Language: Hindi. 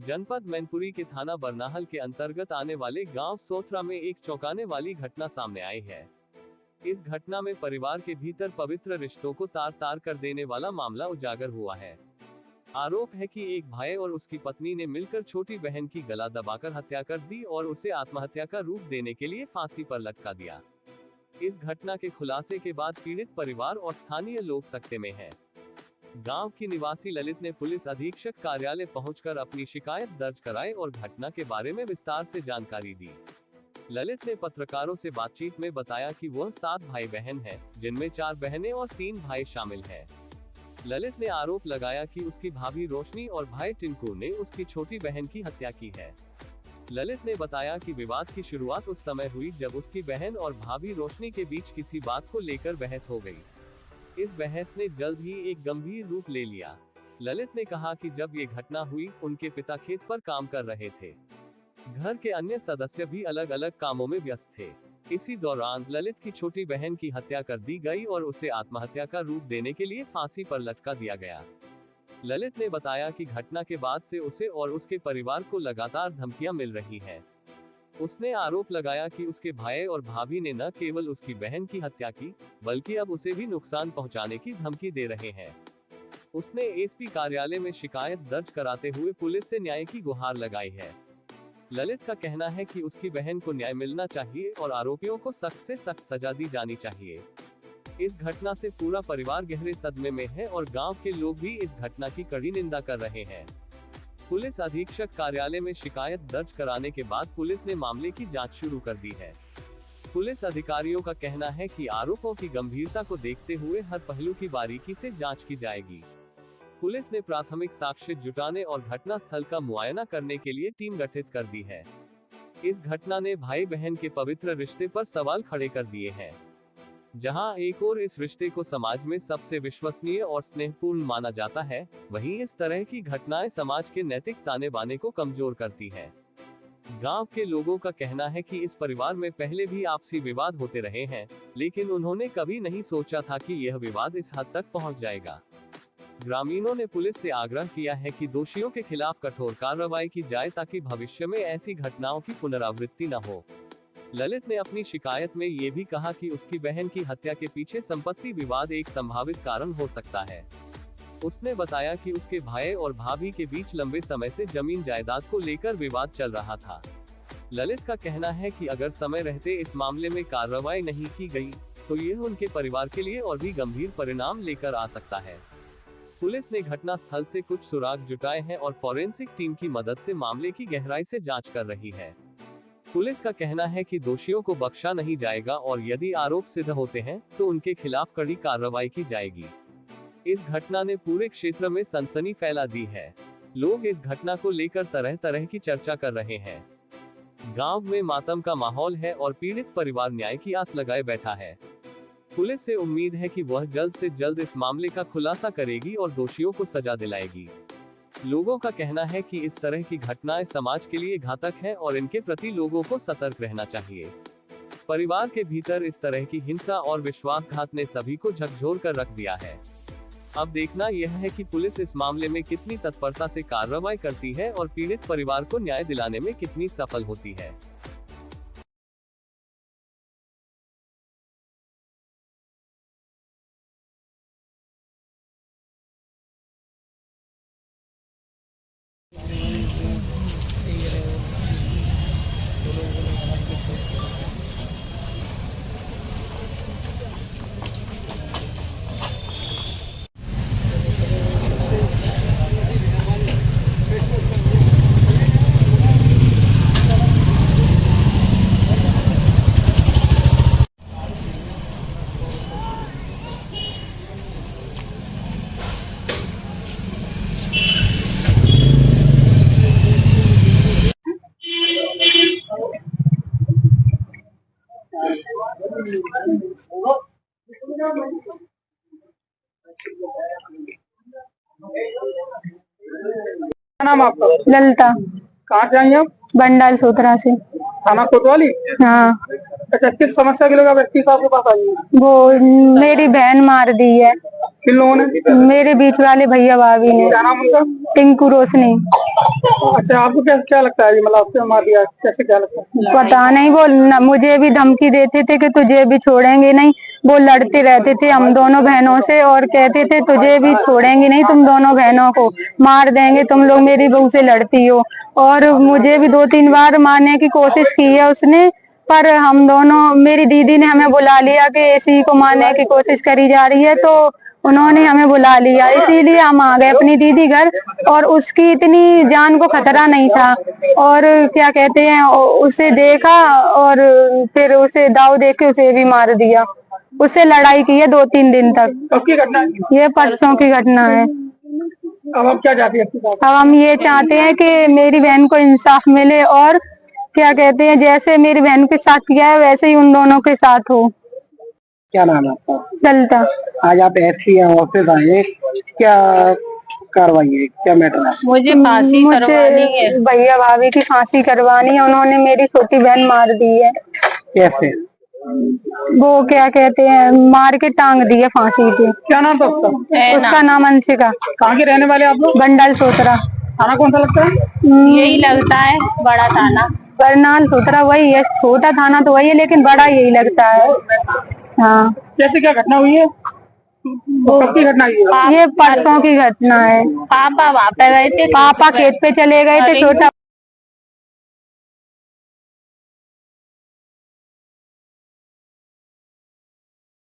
जनपद मैनपुरी के थाना बरनाहल के अंतर्गत आने वाले गांव सोथरा में एक चौंकाने वाली घटना सामने आई है। इस घटना में परिवार के भीतर पवित्र रिश्तों को तार तार कर देने वाला मामला उजागर हुआ है। आरोप है कि एक भाई और उसकी पत्नी ने मिलकर छोटी बहन की गला दबाकर हत्या कर दी और उसे आत्महत्या का रूप देने के लिए फांसी पर लटका दिया। इस घटना के खुलासे के बाद पीड़ित परिवार और स्थानीय लोग सकते में हैं। गांव की निवासी ललित ने पुलिस अधीक्षक कार्यालय पहुंचकर अपनी शिकायत दर्ज कराई और घटना के बारे में विस्तार से जानकारी दी। ललित ने पत्रकारों से बातचीत में बताया कि वह 7 भाई बहन हैं, जिनमें 4 बहनें और 3 भाई शामिल हैं। ललित ने आरोप लगाया कि उसकी भाभी रोशनी और भाई टिंकू ने उसकी छोटी बहन की हत्या की है। ललित ने बताया कि विवाद की शुरुआत उस समय हुई जब उसकी बहन और भाभी रोशनी के बीच किसी बात को लेकर बहस हो गई। इस बहस ने जल्द ही एक गंभीर रूप ले लिया। ललित ने कहा कि जब ये घटना हुई, उनके पिता खेत पर काम कर रहे थे। घर के अन्य सदस्य भी अलग अलग कामों में व्यस्त थे। इसी दौरान ललित की छोटी बहन की हत्या कर दी गई और उसे आत्महत्या का रूप देने के लिए फांसी पर लटका दिया गया। ललित ने बताया कि घटना के बाद से उसे और उसके परिवार को लगातार धमकियां मिल रही हैं। उसने आरोप लगाया कि उसके भाई और भाभी ने न केवल उसकी बहन की हत्या की, बल्कि अब उसे भी नुकसान पहुंचाने की धमकी दे रहे हैं। उसने एसपी कार्यालय में शिकायत दर्ज कराते हुए पुलिस से न्याय की गुहार लगाई है। ललित का कहना है कि उसकी बहन को न्याय मिलना चाहिए और आरोपियों को सख्त से सख्त सजा दी जानी चाहिए। इस घटना से पूरा परिवार गहरे सदमे में है और गांव के लोग भी इस घटना की कड़ी निंदा कर रहे हैं। पुलिस अधीक्षक कार्यालय में शिकायत दर्ज कराने के बाद पुलिस ने मामले की जांच शुरू कर दी है। पुलिस अधिकारियों का कहना है कि आरोपों की गंभीरता को देखते हुए हर पहलू की बारीकी से जांच की जाएगी। पुलिस ने प्राथमिक साक्ष्य जुटाने और घटना स्थल का मुआयना करने के लिए टीम गठित कर दी है। इस घटना ने भाई बहन के पवित्र रिश्ते पर सवाल खड़े कर दिए हैं। जहां एक ओर इस रिश्ते को समाज में सबसे विश्वसनीय और स्नेहपूर्ण माना जाता है, वहीं इस तरह की घटनाएं समाज के नैतिक ताने बाने को कमजोर करती है। गांव के लोगों का कहना है कि इस परिवार में पहले भी आपसी विवाद होते रहे हैं, लेकिन उन्होंने कभी नहीं सोचा था कि यह विवाद इस हद तक पहुंच जाएगा। ग्रामीणों ने पुलिस से आग्रह किया है कि दोषियों के खिलाफ कठोर कार्रवाई की जाए ताकि भविष्य में ऐसी घटनाओं की पुनरावृत्ति न हो। ललित ने अपनी शिकायत में ये भी कहा कि उसकी बहन की हत्या के पीछे संपत्ति विवाद एक संभावित कारण हो सकता है। उसने बताया कि उसके भाई और भाभी के बीच लंबे समय से जमीन जायदाद को लेकर विवाद चल रहा था। ललित का कहना है कि अगर समय रहते इस मामले में कार्रवाई नहीं की गई, तो यह उनके परिवार के लिए और भी गंभीर परिणाम लेकर आ सकता है। पुलिस ने घटना स्थल से कुछ सुराग जुटाए हैं और फॉरेंसिक टीम की मदद से मामले की गहराई से जांच कर रही है। पुलिस का कहना है कि दोषियों को बख्शा नहीं जाएगा और यदि आरोप सिद्ध होते हैं तो उनके खिलाफ कड़ी कार्रवाई की जाएगी। इस घटना ने पूरे क्षेत्र में सनसनी फैला दी है। लोग इस घटना को लेकर तरह तरह की चर्चा कर रहे हैं। गांव में मातम का माहौल है और पीड़ित परिवार न्याय की आस लगाए बैठा है। पुलिस से उम्मीद है कि वह जल्द से जल्द इस मामले का खुलासा करेगी और दोषियों को सजा दिलाएगी। लोगों का कहना है कि इस तरह की घटनाएं समाज के लिए घातक हैं और इनके प्रति लोगों को सतर्क रहना चाहिए। परिवार के भीतर इस तरह की हिंसा और विश्वासघात ने सभी को झकझोर कर रख दिया है। अब देखना यह है कि पुलिस इस मामले में कितनी तत्परता से कार्रवाई करती है और पीड़ित परिवार को न्याय दिलाने में कितनी सफल होती है। क्या नाम आपका? ललिता। कहाँ से आई आप? बंडाल सोतरा से। थाना कोतवाली। हाँ। अच्छा, किस समस्या के लिए व्यक्ति को आपके पास आई है? वो मेरी बहन मार दी है। किन लोगों ने? मेरे बीच वाले भैया भाभी ने। क्या नाम उनका? टिंकू रोशनी। अच्छा, आपको क्या क्या लगता है, मतलब आपसे मार दिया, कैसे, क्या लगता है? पता नहीं, वो मुझे भी धमकी देते थे कि तुझे भी छोड़ेंगे नहीं। वो लड़ते रहते थे हम दोनों बहनों से और कहते थे तुझे भी छोड़ेंगे नहीं, तुम दोनों बहनों को मार देंगे, तुम लोग मेरी बहू से लड़ती हो। और मुझे भी 2-3 बार मारने की कोशिश की है उसने, पर हम दोनों, मेरी दीदी ने हमें बुला लिया कि इसी को मारने की कोशिश करी जा रही है, तो उन्होंने हमें बुला लिया, इसीलिए हम आ गए अपनी दीदी घर। और उसकी इतनी जान को खतरा नहीं था, और क्या कहते हैं, उसे देखा और फिर उसे दाव दे के उसे भी मार दिया। उससे लड़ाई की है 2-3 दिन तक। कब की घटना है? ये परसों की घटना है। अब आप क्या चाहते हैं? अब हम ये चाहते हैं कि मेरी बहन को इंसाफ मिले, और क्या कहते हैं, जैसे मेरी बहन के साथ किया है वैसे ही उन दोनों के साथ हो। क्या नाम है आपका? चलता। आज आप एसपी ऑफिस आए, क्या कार्रवाई है, क्या मैटर है? मुझे फांसी करवानी है, भैया भाभी की फांसी करवानी है। उन्होंने मेरी छोटी बहन मार दी है। कैसे? वो क्या कहते हैं, मार के टांग दी है फांसी पे। क्या नाम था उसका? उसका नाम अंशिका। कहाँ के रहने वाले आप लोग? बंडल सोतरा। थाना कौन सा लगता है? यही लगता है, बड़ा थाना बरनाल सोतरा वही है। छोटा थाना तो वही है, लेकिन बड़ा यही लगता है। हाँ। कैसे, क्या घटना हुई है? कब की घटना हुई है? ये परसों की घटना है। पापा वहाँ पे गए थे, पापा खेत पे चले गए थे, छोटा